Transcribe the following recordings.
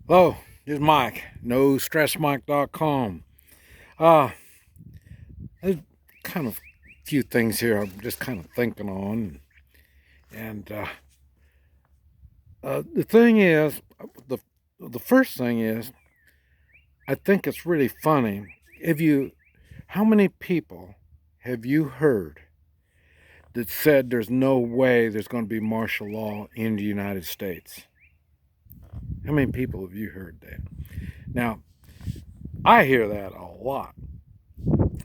Hello, this is Mike, NoStressMike.com. Uh, there's kind of a few things here I'm just kind of thinking on. And the thing is, the, the first thing is, I think it's really funny. How many people have you heard that said there's no way there's going to be martial law in the United States? How many people have you heard that? Now, I hear that a lot.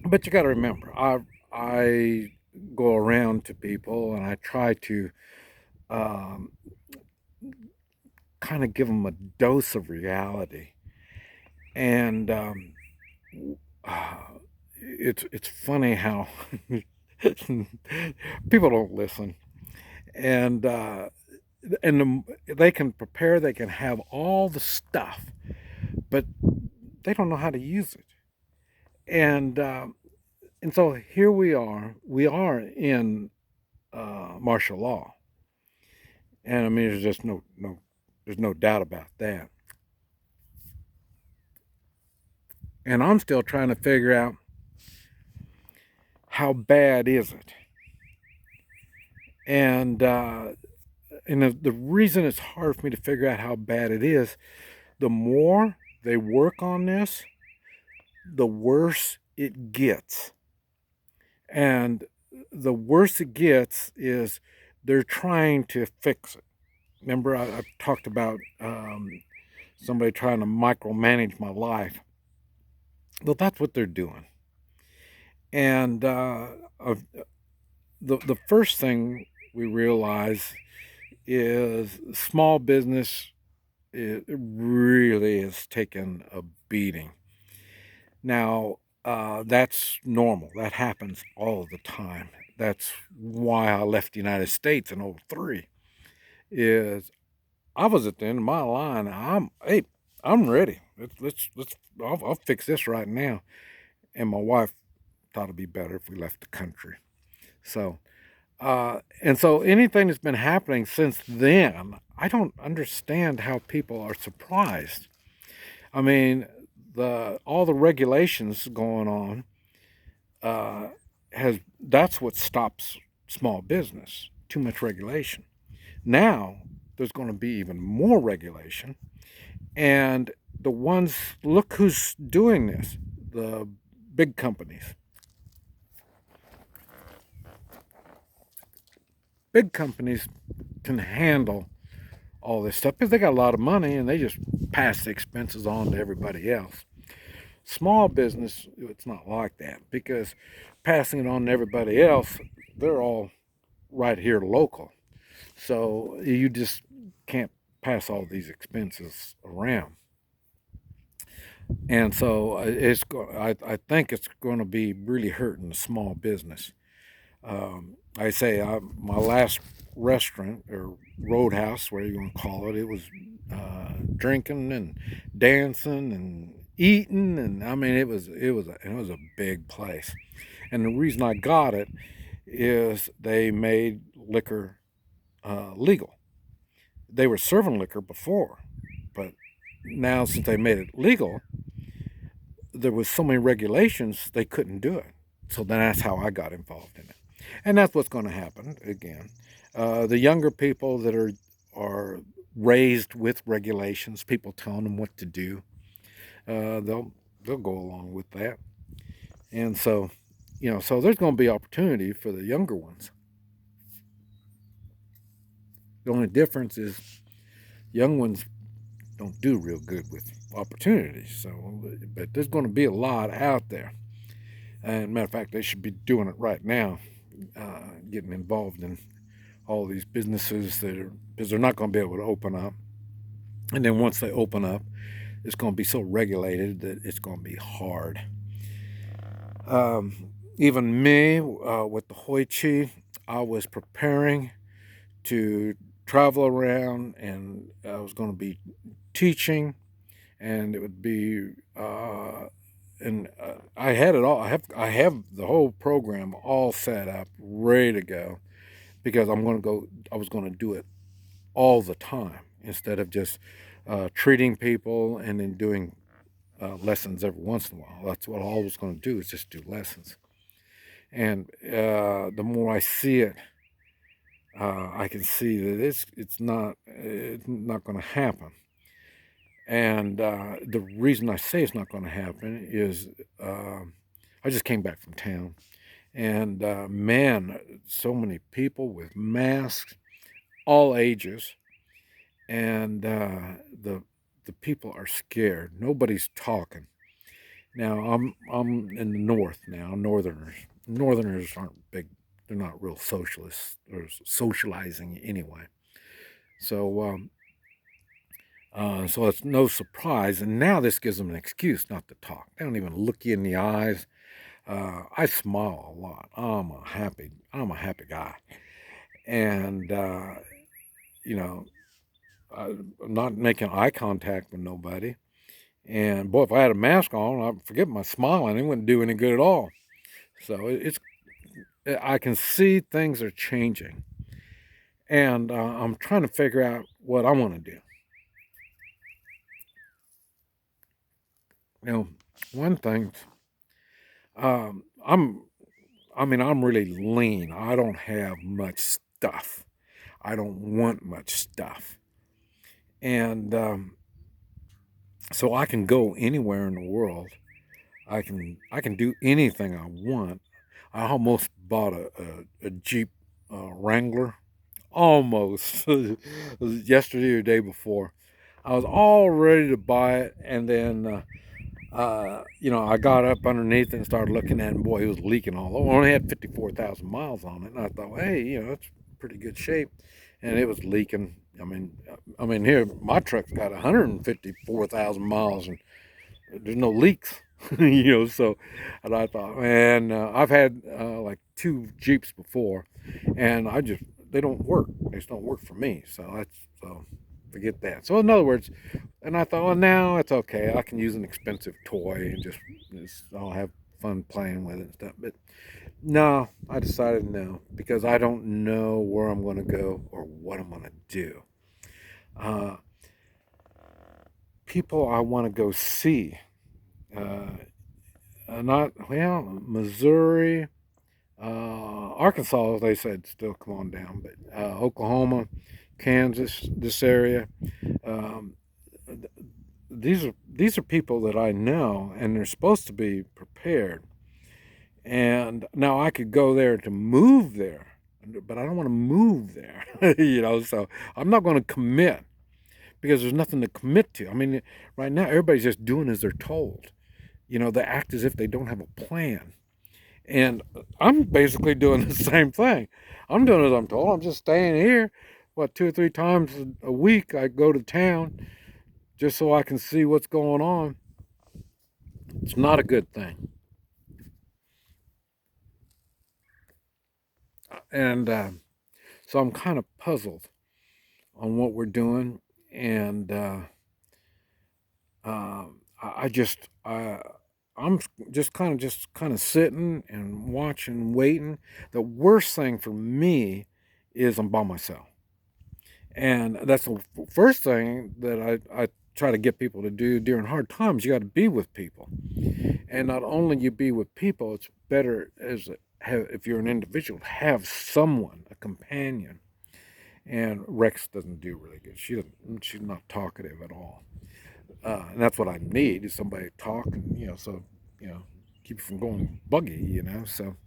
But you got to remember, I go around to people and I try to um, kind of give them a dose of reality, and uh, it's funny how people don't listen, and they can prepare, they can have all the stuff, but they don't know how to use it, and uh, and so here we are in martial law. And I mean, there's just there's no doubt about that. And I'm still trying to figure out how bad is it. And the reason it's hard for me to figure out how bad it is, the more they work on this, the worse it gets. And the worse it gets is they're trying to fix it. Remember, I talked about somebody trying to micromanage my life. Well, that's what they're doing. And the first thing we realize is small business, it really is taking a beating. Now, that's normal. That happens all the time. That's why I left the United States in '03. Is I was at the end of my line. I'm ready. I'll fix this right now. And my wife thought it'd be better if we left the country. So and so anything that's been happening since then, I don't understand how people are surprised. I mean, the all the regulations going on has that's what stops small business. Too much regulation. Now there's going to be even more regulation, and the ones look who's doing this, the big companies. Big companies can handle all this stuff because they got a lot of money and they just pass the expenses on to everybody else. Small business, it's not like that because passing it on to everybody else, they're all right here local. So you just can't pass all these expenses around. And so I think it's going to be really hurting the small business. My last restaurant or roadhouse, whatever you want to call it, it was drinking and dancing and eating, and I mean it was a big place. And the reason I got it is they made liquor legal. They were serving liquor before, but now since they made it legal, there was so many regulations they couldn't do it. So then that's how I got involved in it, and that's what's going to happen again. The younger people that are raised with regulations, people telling them what to do, they'll go along with that, and so so there's going to be opportunity for the younger ones. The only difference is young ones don't do real good with opportunities. So, but there's going to be a lot out there. And matter of fact, they should be doing it right now, getting involved in all these businesses that are because they're not going to be able to open up. And then once they open up, it's going to be so regulated that it's going to be hard. Even me, with the Hoi Chi, I was preparing to travel around, and I was going to be teaching, and it would be and I had it all. I have the whole program all set up, ready to go, because I'm going to go. I was going to do it all the time instead of just treating people and then doing lessons every once in a while. That's what all I was going to do, is just do lessons. And the more I see it, I can see that it's not going to happen. And the reason I say it's not going to happen is I just came back from town, and man, so many people with masks, all ages, and the people are scared. Nobody's talking. Now I'm in the north now. Northerners aren't big. They're not real socialists or socializing anyway. So so it's no surprise. And now this gives them an excuse not to talk. They don't even look you in the eyes. I smile a lot. I'm a happy guy, and you know I'm not making eye contact with nobody. And boy, if I had a mask on, I'd forget my smiling. It wouldn't do any good at all. So I can see things are changing, and I'm trying to figure out what I want to do. You know, one thing, um, I'm, I'm really lean. I don't have much stuff. I don't want much stuff, and so I can go anywhere in the world. I can do anything I want. I almost bought a Jeep Wrangler, almost yesterday or day before. I was all ready to buy it, and then I got up underneath and started looking at it, and boy, it was leaking all over. It only had 54,000 miles on it, and I thought, hey, it's pretty good shape, and it was leaking. I mean, here my truck's got 154,000 miles, and there's no leaks. So, and I thought, man, I've had like two Jeeps before, and they don't work. They just don't work for me. So forget that. So in other words, and I thought, well, now it's okay. I can use an expensive toy and just I'll have fun playing with it and stuff. But no, I decided no, because I don't know where I'm going to go or what I'm going to do. Uh, People I want to go see. Uh, Not well, Missouri, Arkansas. They said still come on down, but Oklahoma, Kansas, this area. Um, these are people that I know, and they're supposed to be prepared. And now I could go there to move there, but I don't want to move there. So I'm not going to commit because there's nothing to commit to. I mean, right now everybody's just doing as they're told. They act as if they don't have a plan. And I'm basically doing the same thing. I'm doing as I'm told. I'm just staying here. What, 2 or 3 times a week I go to town just so I can see what's going on. It's not a good thing. And so I'm kind of puzzled on what we're doing. And uh, I just, I'm just kind of sitting and watching, waiting. The worst thing for me is I'm by myself. And that's the first thing that I try to get people to do during hard times. You got to be with people, and not only you be with people, it's better if you're an individual, have someone, a companion. And Rex doesn't do really good. She's not talkative at all, and that's what I need, is somebody to talk, and so you know keep you from going buggy. So,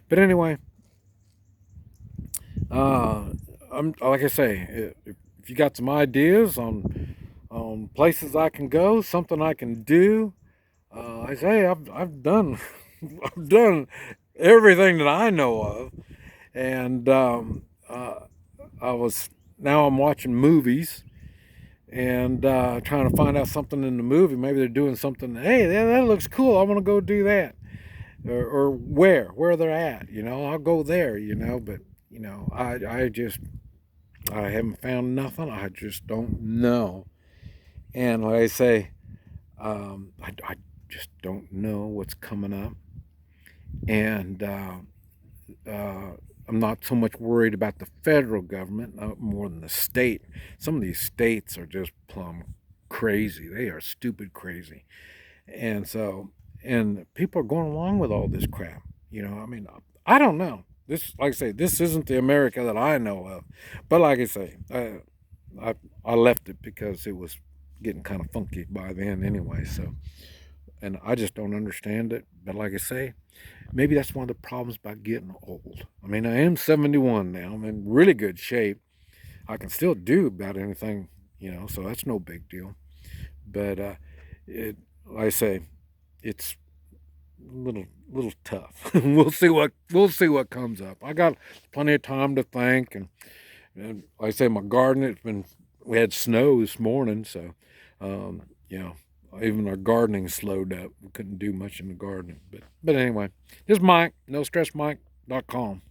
but anyway, uh, I'm like I say, if you got some ideas on places I can go, something I can do, I say I've done I've done everything that I know of, and I was now I'm watching movies and trying to find out something in the movie. Maybe they're doing something. Hey, that looks cool. I want to go do that, or where they're at. I'll go there. But I haven't found nothing. I just don't know. And like I say, I just don't know what's coming up. And uh, I'm not so much worried about the federal government, more than the state. Some of these states are just plumb crazy. They are stupid crazy. And so, and people are going along with all this crap. I mean, I don't know. This, like I say, this isn't the America that I know of. But like I say, I left it because it was getting kind of funky by then anyway. So, and I just don't understand it. But like I say, maybe that's one of the problems by getting old. I mean, I am 71 now. I'm in really good shape. I can still do about anything, so that's no big deal. But it, like I say, it's little tough. We'll see what comes up. I got plenty of time to think, and like I say, my garden. We had snow this morning, so um, you know even our gardening slowed up. We couldn't do much in the garden, but anyway, this is Mike. NoStressMike.com.